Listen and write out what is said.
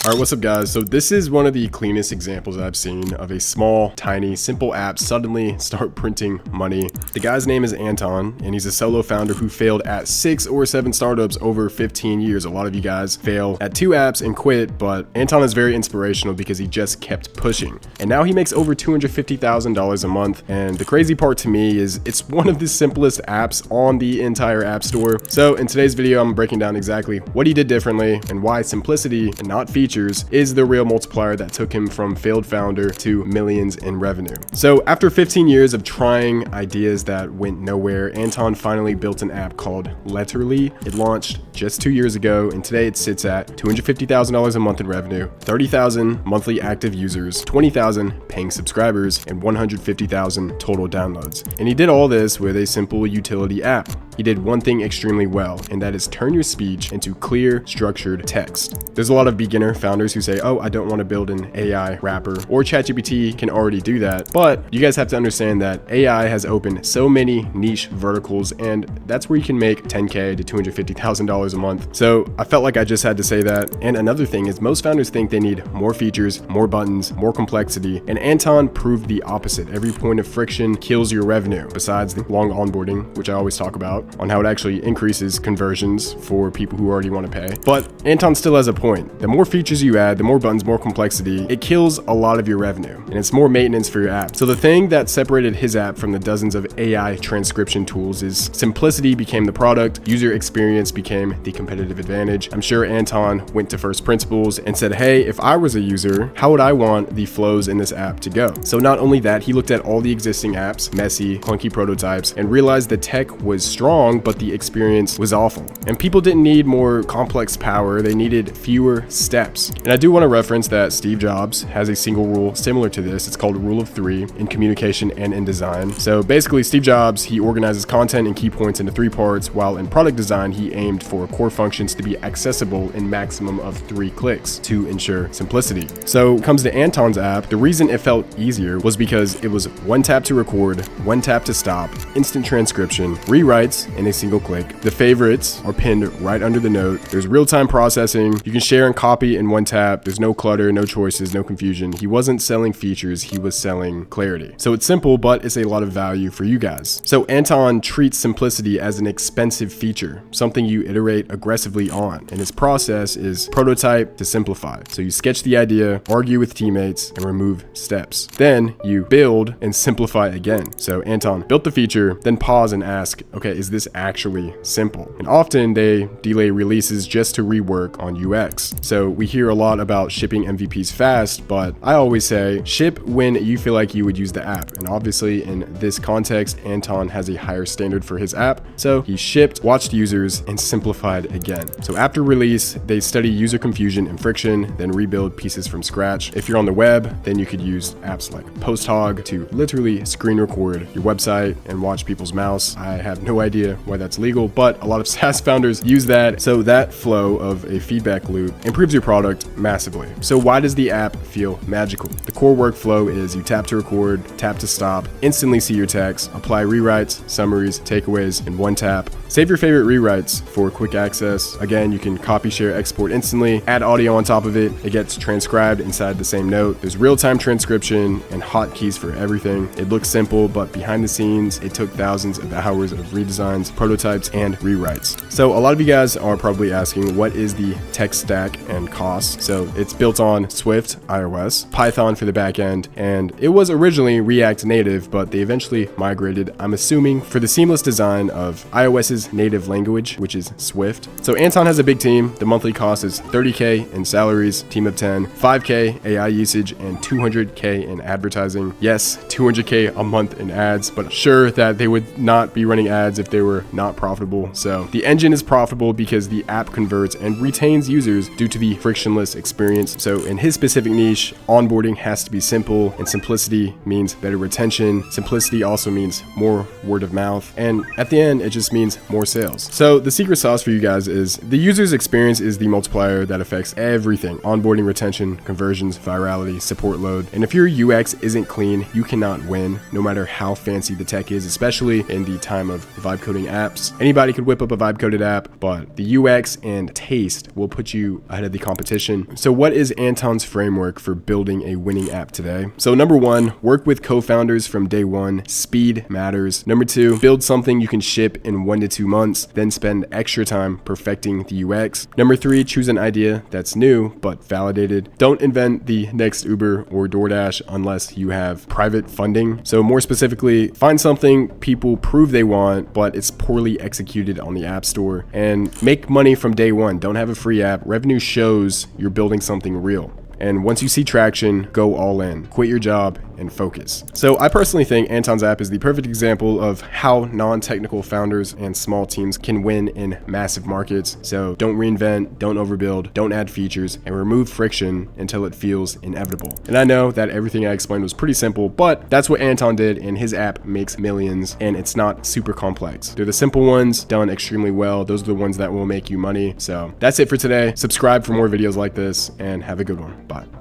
Alright, what's up guys? So this is one of the cleanest examples I've seen of a small, tiny, simple app suddenly start printing money. The guy's name is Anton, and he's a solo founder who failed at 6 or 7 startups over 15 years. A lot of you guys fail at 2 apps and quit, but Anton is very inspirational because he just kept pushing. And now he makes over $250,000 a month, and the crazy part to me is it's one of the simplest apps on the entire app store. So in today's video, I'm breaking down exactly what he did differently and why simplicity and not features is the real multiplier that took him from failed founder to millions in revenue. So after 15 years of trying ideas that went nowhere, Anton finally built an app called Letterly. It launched just 2 years ago, and today it sits at $250,000 a month in revenue, 30,000 monthly active users, 20,000 paying subscribers, and 150,000 total downloads. And he did all this with a simple utility app. He did one thing extremely well, and that is turn your speech into clear, structured text. There's a lot of beginner founders who say, oh, I don't want to build an AI wrapper, or ChatGPT can already do that. But you guys have to understand that AI has opened so many niche verticals, and that's where you can make $10K to $250,000 a month. So I felt like I just had to say that. And another thing is most founders think they need more features, more buttons, more complexity, and Anton proved the opposite. Every point of friction kills your revenue, besides the long onboarding, which I always talk about, on how it actually increases conversions for people who already want to pay. But Anton still has a point. The more features you add, the more buttons, more complexity, it kills a lot of your revenue, and it's more maintenance for your app. So the thing that separated his app from the dozens of AI transcription tools is simplicity became the product, user experience became the competitive advantage. I'm sure Anton went to first principles and said, hey, if I was a user, how would I want the flows in this app to go? So not only that, he looked at all the existing apps, messy, clunky prototypes, and realized the tech was strong, but the experience was awful. And people didn't need more complex power, they needed fewer steps. And I do want to reference that Steve Jobs has a single rule similar to this. It's called Rule of 3 in communication and in design. So basically, Steve Jobs, he organizes content and key points into 3 parts, while in product design, he aimed for core functions to be accessible in maximum of 3 clicks to ensure simplicity. So when it comes to Anton's app, the reason it felt easier was because it was 1 tap to record, 1 tap to stop, instant transcription, rewrites in a single click. The favorites are pinned right under the note. There's real-time processing. You can share and copy in 1 tap. There's no clutter, no choices, no confusion. He wasn't selling features, he was selling clarity. So it's simple, but it's a lot of value for you guys. So Anton treats simplicity as an expensive feature, something you iterate aggressively on. And his process is prototype to simplify. So you sketch the idea, argue with teammates, and remove steps. Then you build and simplify again. So Anton built the feature, then pause and ask, okay, is this actually simple? And often they delay releases just to rework on UX. So we hear a lot about shipping MVPs fast, but I always say ship when you feel like you would use the app. And obviously in this context, Anton has a higher standard for his app. So he shipped, watched users, and simplified again. So after release, they study user confusion and friction, then rebuild pieces from scratch. If you're on the web, then you could use apps like PostHog to literally screen record your website and watch people's mouse. I have no idea why that's legal, but a lot of SaaS founders use that. So that flow of a feedback loop improves your product massively. So why does the app feel magical? The core workflow is you tap to record, tap to stop, instantly see your text, apply rewrites, summaries, takeaways in 1 tap. Save your favorite rewrites for quick access. Again, you can copy, share, export instantly, add audio on top of it. It gets transcribed inside the same note. There's real-time transcription and hotkeys for everything. It looks simple, but behind the scenes, it took thousands of hours of redesigns, prototypes, and rewrites. So a lot of you guys are probably asking, what is the tech stack and cost? So it's built on Swift, iOS, Python for the backend, and it was originally React Native, but they eventually migrated, I'm assuming, for the seamless design of iOS's native language, which is Swift. So Anton has a big team. The monthly cost is $30K in salaries, team of 10, $5K AI usage, and $200K in advertising. Yes, $200K a month in ads, but sure that they would not be running ads if they were not profitable. So the engine is profitable because the app converts and retains users due to the frictionless experience. So in his specific niche, onboarding has to be simple, and simplicity means better retention. Simplicity also means more word of mouth, and at the end, it just means more sales. So the secret sauce for you guys is the user's experience is the multiplier that affects everything: onboarding, retention, conversions, virality, support load. And if your UX isn't clean, you cannot win, no matter how fancy the tech is, especially in the time of vibe coding apps. Anybody could whip up a vibe coded app, but the UX and taste will put you ahead of the competition. So what is Anton's framework for building a winning app today? So number 1, work with co-founders from day 1. Speed matters. Number 2, build something you can ship in 1 to 2 months, then spend extra time perfecting the UX. Number 3, choose an idea that's new but validated. Don't invent the next Uber or DoorDash unless you have private funding. So more specifically, find something people prove they want, but it's poorly executed on the App Store, and make money from day 1. Don't have a free app. Revenue shows you're building something real. And once you see traction, go all in. Quit your job and focus. So I personally think Anton's app is the perfect example of how non-technical founders and small teams can win in massive markets. So don't reinvent, don't overbuild, don't add features, and remove friction until it feels inevitable. And I know that everything I explained was pretty simple, but that's what Anton did, and his app makes millions, and it's not super complex. They're the simple ones done extremely well. Those are the ones that will make you money. So that's it for today. Subscribe for more videos like this, and have a good one. Bye.